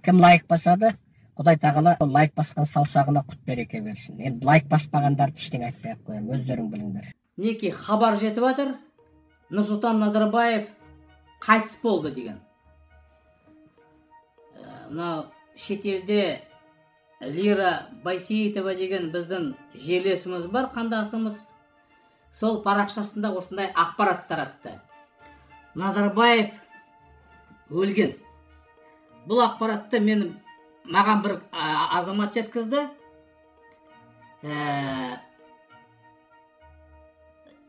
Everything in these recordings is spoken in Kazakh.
кім лайк басады, Құдай тағала лайк басқан саусағына құт береке берсін. Енді лайк баспағандарды ештеңе айтпай ақ қоямын, өздерің біліңдер. Мінекей хабар жетіп жатыр, Нұрсұлтан Назарбаев қайтыс болды деген. Мынау шетелде Лира Байсейітова деген біздің жерлесіміз бар, қандасымыз. Сол парақшасында осындай ақпарат таратты. Назарбаев өлген. Бұл ақпаратты маған бір азамат жеткізді.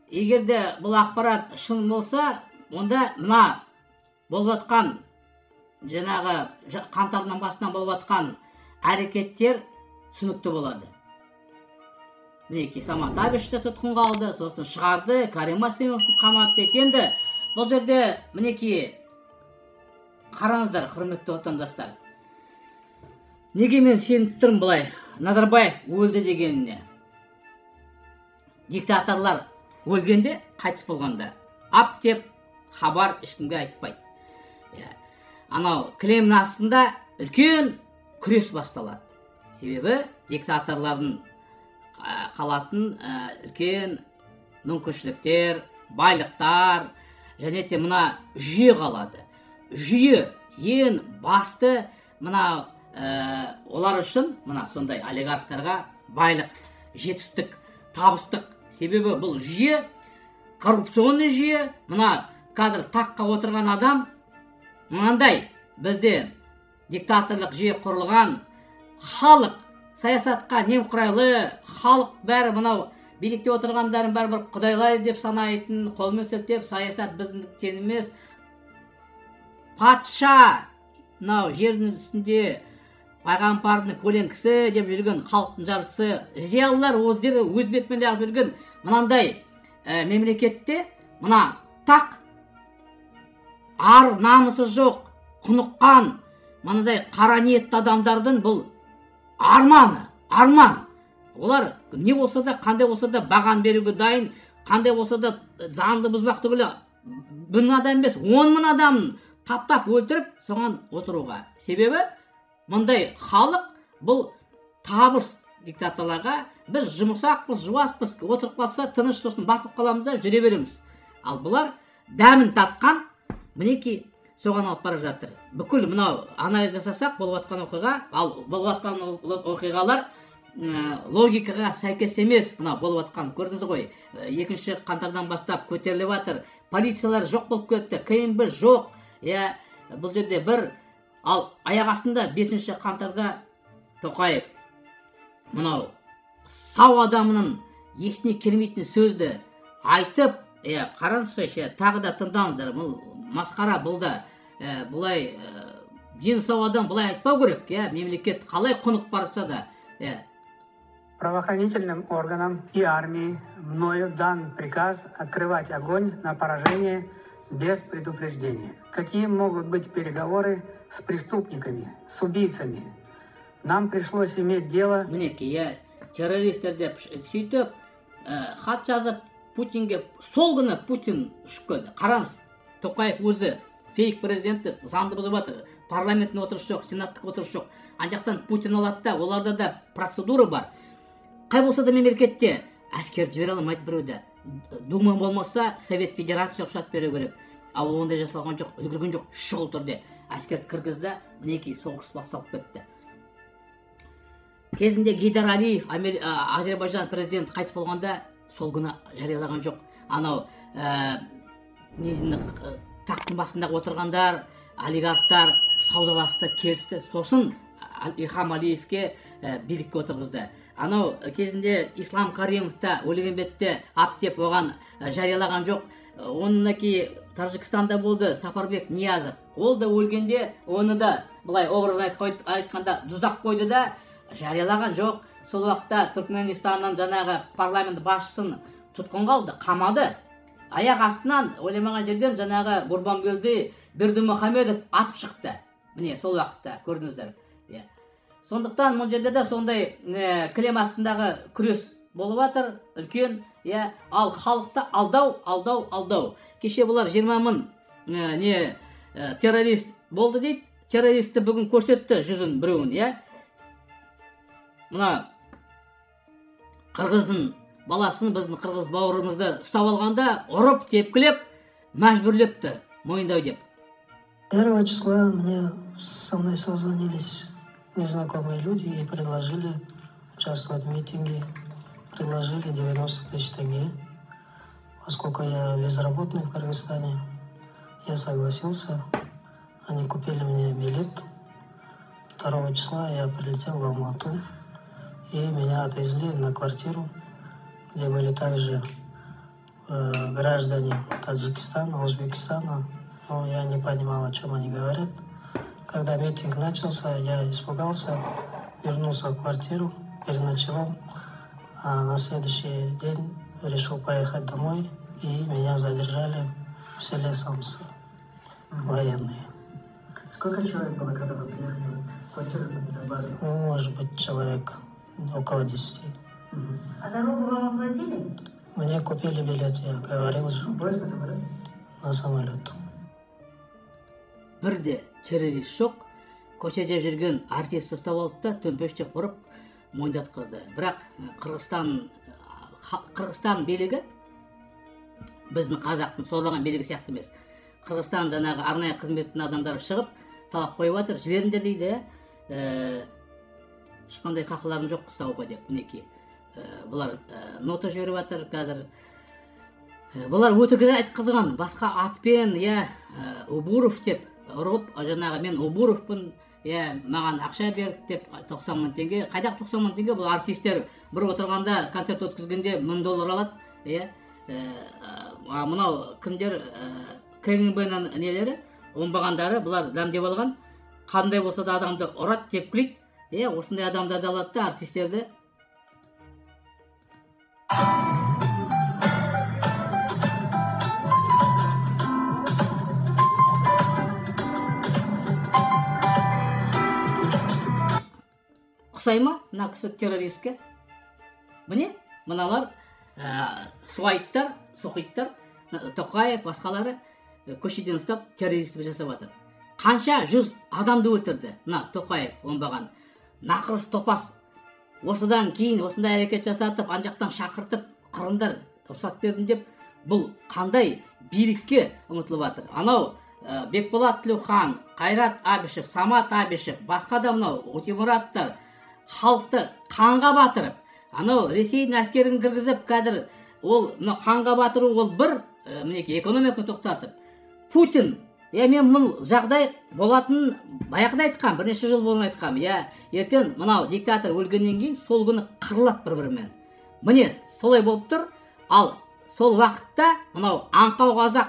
Егерде бұл ақпарат шын болса, онда мына болып жатқан жаңағы қаңтардың басынан болып жатқан әрекеттер түсінікті болады. Мінекей Самат Әбішті тұтқынға алды, сосын шығарды, Кәрім Мәсімовті қаматты. Енді бұл жерде мінекей қараңыздар, құрметті отандастар. Неге мен сеніп тұрмын былай, Назарбаев өлді дегеніне? Диктаторлар өлгенде, қайтыс болғанда, ап деп хабар ешкімге айтпайды. Анау кілемнің астында үлкен күрес басталады. Себебі диктаторлардың қалатын үлкен мүмкіншіліктер, байлықтар, және де мына жүйе қалады. Жүйе ең басты мына олар үшін, мына сондай олигархтарға байлық, жетістік, табыстық. Себебі бұл жүйе, коррупционный жүйе, мына қазір таққа отырған адам, мынандай бізде диктаторлық жүйе құрылған, халық саясатқа немқұрайлы, халық бәрі мынау билікте отырғандарын бәрі құдайлар деп санайтын, қолмен сілтеп, саясат біздің емес, патша, мынау жердің үстінде пайғамбардың көлеңкісі деп жүрген халықтың жартысы, зиялылар өздері өз бетімен ағып жүрген мынандай мемлекетте мына тақ ар намысы жоқ, құныққан, мынандай қара ниетті адамдардың бұл арман. Олар не болса да, қандай болса да баған беруге дайын, қандай болса да заңды бұзбақ түгілі 1000 адам емес, 10.000 адамын таптап өлтіріп, соған отыруға. Себебі мұндай халық бұл табыс диктаторларға. Біз жұмысақпыз, жуаспыз, отырып қалса тыныш, сосын батып қаламыз да жүре береміз. Ал бұлар дәмін татқан, мінекей соған алып бара жатыр. Бүкіл мынау анализ жасасақ, болып жатқан оқиға, ал болып жатқан оқиғалар логикаға сәйкес емес. Мынау болып жатқан, көрдіңіз ғой, 2 қаңтардан бастап көтеріліп жатыр. Полициялар жоқ болып кетті, КМБ жоқ. Бұл жерде бір, ал аяқ астында 5 қаңтарда Тоқаев мынау сау адамының есіне келмейтін сөзді айтып, қараңызшы, тағы да тыңдаңыздар, бұл масқара, бұл да бұлай дені сау адам бұлай айтпау керек, мемлекет қалай құнық барса да. Правоохранительным органам и армии мною дан приказ открывать огонь на поражение без предупреждения. Какие могут быть переговоры с преступниками, с убийцами? Нам пришлось иметь дело... Мінекей, террористер деп сөйтіп, хат жазып Путинге, сол күні Путин шүкеді. Қараңыз, Тоқаев өзі фейк президенті, заңды бұзып жатыр, парламенттің отырысы жоқ, сенаттық отырысы жоқ. Анжақтан Путин алады да, оларда да процедура бар. Қай болса да мемлекетте әскер жібере алмайды біреуді. Дума болмаса, Совет Федерация рұқсат беру керек. Ал ондай жасалған жоқ, үлгерген жоқ, шұғыл түрде әскер кіргізді, мінекей соғыс басталып кетті. Кезінде Гейдар Алиев, Азербайжан президенті қайтыс болғанда, сол күні жариялаған жоқ. Анау тақтың басындағы отырғандар, олигархтар саудаласты, келісті. Сосын Ильхам Алиевке билікке отырғызды. Анау кезінде Ислам Каримовта өлген бетте аптеп оған жариялаған жоқ. Оныннан Тажикстанда болды Сапарбек Ниязов. Ол да өлгенде, оны да былай образын айтқанда дұздап қойды да, жариялаған жоқ. Сол уақытта Түркменстаннан жаңағы парламент басшысын тұтқынға алды, қамады. Аяқ астынан ойламаған жерден жаңағы Гурбангулды Бердімұхамедов атып шықты. Міне сол уақытта көрдіңіздер. Сондықтан бұл жерде де сондай кілем астындағы күрес болып жатыр, үлкен. Ал халықты алдау. Кеше бұлар 20.000 террорист болды дейді. террористті бүгін көрсетті жүзін біреуін, иә. Мына қырғыздың баласын, біздің қырғыз бауырымызды ұстап алғанда ұрып, тепкілеп, мәжбүрлепті, мойындау деп. 1 числа мне со мной созвонились незнакомые люди и предложили участвовать в митинге. Предложили 90 тысяч тенге. Поскольку я безработный в Кыргызстане, я согласился. Они купили мне билет. 2 числа я прилетел в Алмату. И меня отвезли на квартиру, где были также граждане Таджикистана, Узбекистана. Но я не понимал, о чем они говорят. Когда митинг начался, я испугался, вернулся в квартиру, переночевал. А на следующий день решил поехать домой, и меня задержали в селе Самсы, военные. Сколько человек было, когда вы приехали в квартиру на базу? Может быть, человек около 10. А дорогу вам оплатили? Мне купили билет, я говорил же. Поезд на самолет? На самолет. Бірде террорист жоқ, көшеде жүрген артист ұстап алды да төмпештеп ұрып мойындатқызды. Бірақ Қырғызстан билігі біздің қазақтың сорлаған билігі сияқты емес. Қырғызстан жаңағы арнайы қызметтің адамдары шығып талап қойып жатыр, жіберіңдер дейді. Ешқандай қақыларым жоқ ұстауға деп, мінекей. Бұлар нота жіберіп жатыр қазір. Бұлар өтірік айтқызған, басқа атпен, Убуров деп ұрып, жаңағы мен Убуровпын, маған ақша берді деп 90 мың теңге. Қайдақ 90 мың теңге? Бұл артистер бір отырғанда концерт өткізгенде $1000 алады. Мынау кімдер КГБ-нің нелері, оңбағандары, бұлар дәмдеп алған. Қандай болса да адамды ұрат, тепкілейді. Осындай адамдарды алады да артистерді. Ұқсай ма мына кісі террористке? Міне, мыналар суайттар, соқиттар, Тоқаев, басқалары көшеден ұстап террористті жасап жатыр. Қанша 100 адамды өлтірді мына Тоқаев оңбаған. Нақырыс топас. Осыдан кейін осындай әрекет жасатып, анжақтан шақыртып, қырындар, рұқсат бердім деп, бұл қандай билікке ұмытылып жатыр. Анау Бекболат Тілеухан, Қайрат Абишев, Самат Абишев, басқа да мынау Утемұраттар халықты қанға батырып, анау Ресейдің әскерін кіргізіп, қазір ол қанға батыру ол бір, мінекей, экономиканы тоқтатып. Путин, мен бұл жағдай болатынын баяғыда айтқам, бірнеше жыл болын айтқам. Ертең мынау диктатор өлгеннен кейін сол күні қырылады бір-бірімен. Міне, солай болып тұр. Ал сол уақытта мынау аңқау қазақ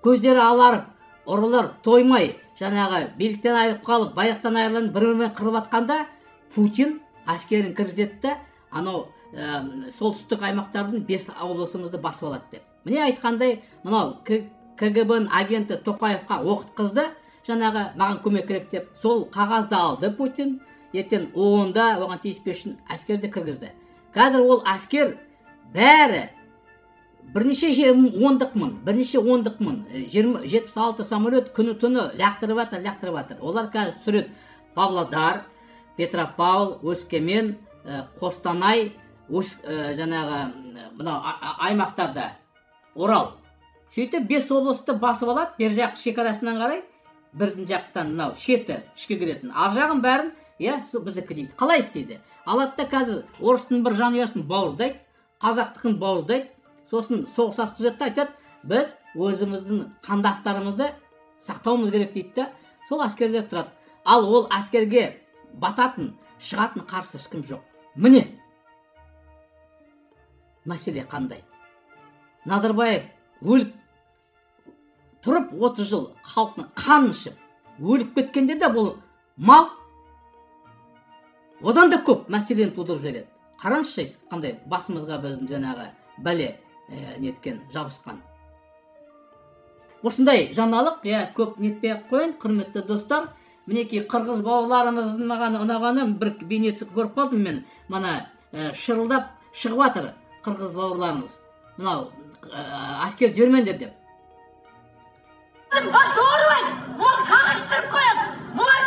көздері аларып, ұрылар тоймай, жаңағы биліктен айырып қалып, байлықтан айырылып бір-бірімен қырып атқанда, Путин әскерін кіргізеді, анау солтүстік аймақтардың 5 облысымызды басып алады деп. Міне айтқандай, мынау КГБ-ның агенті Тоқаевқа оқытқызды, жаңағы маған көмек керек деп. Сол қағазды алды Путин, ертең оғында оған тиіспешін әскерді кіргізді. Қазір ол әскер бәрі бірнеше 10 мың, 76 самолет күні-түні лақтырып жатыр. Олар қазір сүрет Павлодар, Петропавл, Өскемен, Қостанай, жаңағы аймақтарда, Орал. Сөйтіп 5 облысты басып алады, бер жақ шекарасынан қарай, бірдің жақтан мынау шеті ішке кіретін. Ар жағын бәрін, біздікі дейді. Қалай істейді? Алады да қазір орыстың бір жанұясын бауыздайды, қазақтықын бауыздайды, сосын соғыс атқызады, айтады, біз өзіміздің қандастарымызды сақтауымыз керек дейді. Сол әскерлер тұрады. Ал ол әскерге бататын, шығатын қарсы ешкім жоқ. Міне, мәселе қандай? Назарбаев өліп тұрып 30 жыл халқының қанын ішіп, өліп кеткенде де бұл мал одан да көп мәселені тудырып жібереді. Қараңызшы, қандай басымызға біздің жаңағы бәле неткен, жабысқан. Осындай жаңалық, көп нетпей қойын, құрметті достар. Мінекей қырғыз бауырларымыздың маған ұнағаны бір бейнесі көріп қалдым мен. Мана шырылдап шығып жатыр қырғыз бауырларымыз. Мынау әскер жібермеңдер деп. Басорвай! Бұл қағыстырып қоям! Бұлар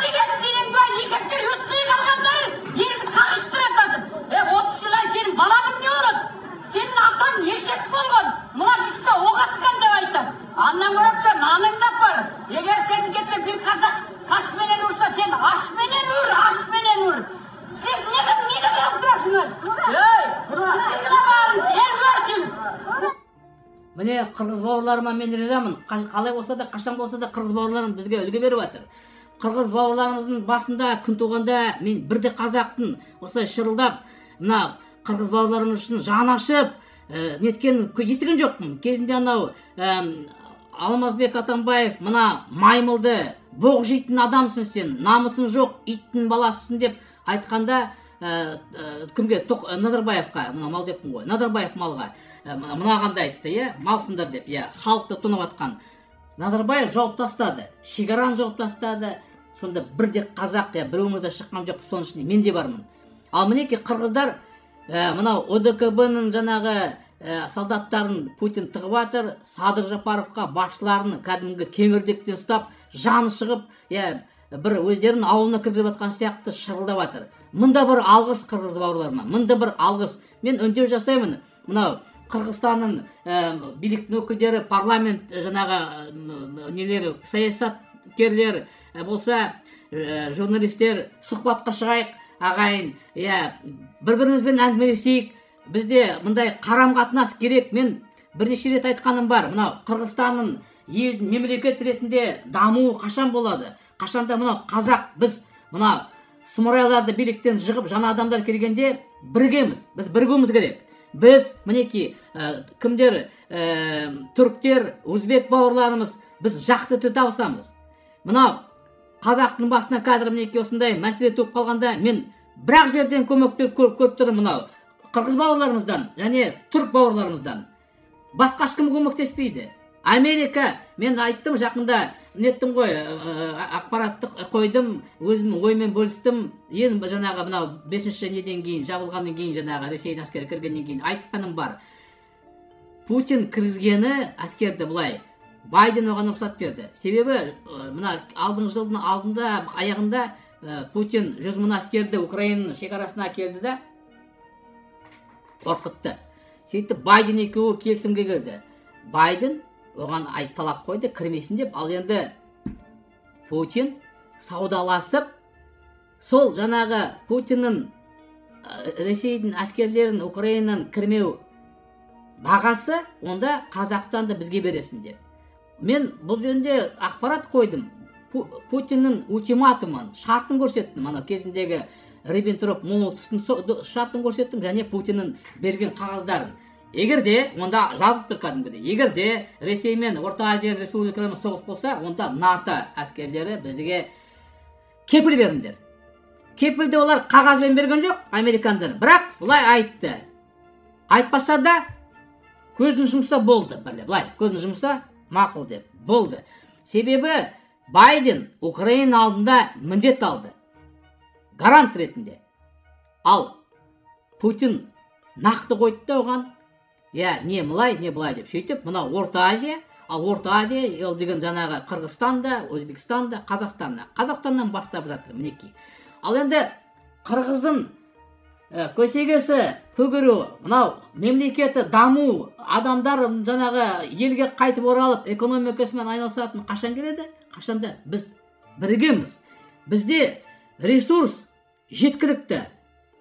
Andan ko'rapsan, naningda bor. Agar sen ketsa bir qazaq tash bilan ursa, sen ash bilan ur, ash bilan ur. Siz nega qarab turasizlar? Ey, nega barin sen ko'rsin. Mine qirg'iz bауырларыма мен ризамын. Қалай болса да, қашан болса да қырғыз бауырларым бізге үлгі беріп жатыр. Қырғыз бауырларымыздың басында күн туғанда мен бірде қазақтың осылай шырылдап, мына қырғыз бауырларымыз үшін жан ашып, неткен естіген жоқпын. Кезінде анау Алмазбек Атамбаев мына маймылды боқ жейтін адамсың сен, намысың жоқ, иттің баласысың деп айтқанда кімге? Назарбаевқа, мына мал деппін ғой. Назарбаев малға мынағанда айтты, малсыңдар деп, халықты тонап атқан. Назарбаев жауып тастады, шекараны жауып тастады. Сонда бірде қазақ, біреуімізде шыққан жоқ, соның ішінде мен де бармын. Ал мінеки қырғыздар мынау ОДКБ-ның жаңағы солдаттарын Путин тығып жатыр, Садыр Жапаровқа басшыларын кәдімгі кеңірдектен ұстап, жаны шығып, бір өздерінің ауылына кіргізіп жатқан сияқты шырылдап жатыр. Мында бір алғыс қырғыз бауырларыма, мында бір алғыс. Мен үндеу жасаймын. Мынау Қырғызстанның биліктің өкілдері, парламент жаңағы нелері, саясаткерлер болса, журналистер, сұхбатқа шығайық, ағайын, бір-бірімізбен әңгімелесейік. Бізде мындай қарым-қатынас керек. Мен бірнеше рет айтқаным бар. Мынау Қырғызстанның елдің мемлекет ретінде дамуы қашан болады? Қашанда мынау қазақ, біз мынау сұмырайларды биліктен жығып, жаңа адамдар келгенде біргеміз. Біз біргіміз керек. Біз мінеки кімдер, түріктер, өзбек бауырларымыз, біз жақсы тіл табысамыз. Мынау қазақтың басына қазір мінеки осындай мәселе туып қалғанда мен бірақ жерден көмектер көріп тұрмын. Мынау қырғыз бауырларымыздан және түрік бауырларымыздан басқа ешкім көмектеспейді. Америка, мен айттым жақында, неттім ғой, ақпараттық қойдым, өзімнің оймен бөлістім. Ең жаңағы мынау 5-ші неден кейін, жабылғаннан кейін, жаңағы Ресейдің әскері кіргеннен кейін айтқаным бар. Путин кіргізгені әскерді бұлай, Байден оған рұқсат берді. Себебі мына алдыңғы жылдың алдында, аяғында Путин 100 мың әскерді Украинаның шекарасына келді да қорқытты. Сөйтіп Байден екеуі келісімге келді. Байден оған талап қойды, кірмесін деп. Ал енді Путин саудаласып, сол жаңағы Путиннің Ресейдің әскерлерін Украинаның кірмеу бағасы, онда Қазақстанды бізге бересін деп. Мен бұл жөнінде ақпарат қойдым. Путиннің ультиматумын, шартын көрсеттім. Ана кезіндегі Риббентроп-Молотовтың шартын көрсеттім, және Путиннің берген қағаздарын. Егерде, онда жазып тұр кәдімгідей, егерде Ресей мен Орта Азия республикаларымен соғыс болса, онда НАТО әскерлері бізге кепіл беріңдер. Кепілді олар қағазбен берген жоқ, американдар. Бірақ бұлай айтты. Айтпаса да көзін жұмса болды. Бұлай, көзін жұмса мақұл деп болды. Себебі Байден Украина алдында міндет алды. Гарант ретінде. Ал Путин нақты қойды оған. Не былай, не былай деп сөйтіп, мына Орта Азия, ал Орта Азия ел деген жаңағы Қырғызстанда, Өзбекстанда, Қазақстанда. Қазақстаннан бастап жатыр, мінеки. Ал енді Қырғыздың көсегесі көгеру, мынау мемлекеті даму, адамдар жаңағы елге қайтып оралып, экономикасымен айналысатын қашан келеді? Қашанда біз біргеміз. Бізде ресурс жеткілікті.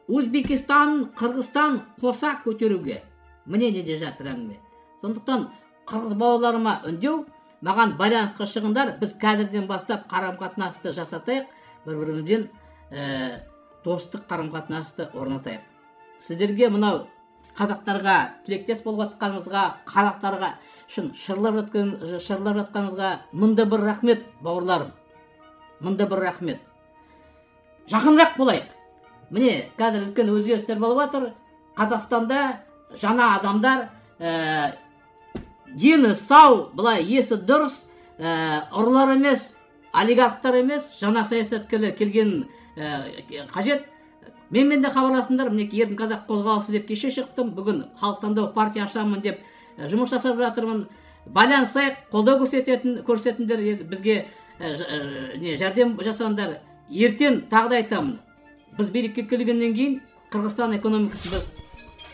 Өзбекистан, Қырғызстан қоса көтеруге. Міне неде жатыр әңгіме. Сондықтан қырғыз бауырларыма үндеу, маған байланысқа шығыңдар, біз қазірден бастап қарым-қатынасты жасатайық, бір-бірімізден достық қарым-қатынасты орнатайық. Сіздерге мынау қазақтарға тілектес болып жатқаныңызға, қазақтарға үшін шырлап жатқаныңызға мында бір рахмет, бауырларым. Мында бір рахмет. Жақынырақ болайық. Міне, қазір үлкен өзгерістер болып жатыр. Қазақстанда жаңа адамдар, дені сау, бұлай есі дұрыс, ұрылар емес, олигархтар емес, жаңа саясаткерлер келген қажет. Менмен де хабарласыңдар, мінеки ердің қазақ қозғалысы деп кеше шықтым. Бүгін халық таңдау партия ашамын деп жұмыс жасап жатырмын. Байланысайық, қолдау көрсетіңдер, бізге жәрдем жасаңдар. Ертең тағы да айтамын. Біз билікке келгеннен кейін Қырғызстан экономикасын біз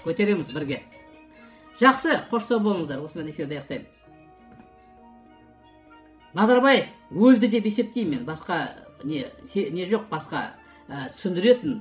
көтереміз бірге. Жақсы, қош сау болыңыздар. Осымен эфирді аяқтаймын. Назарбаев өлді деп есептеймін мен. Басқа не жоқ, басқа түсіндіретін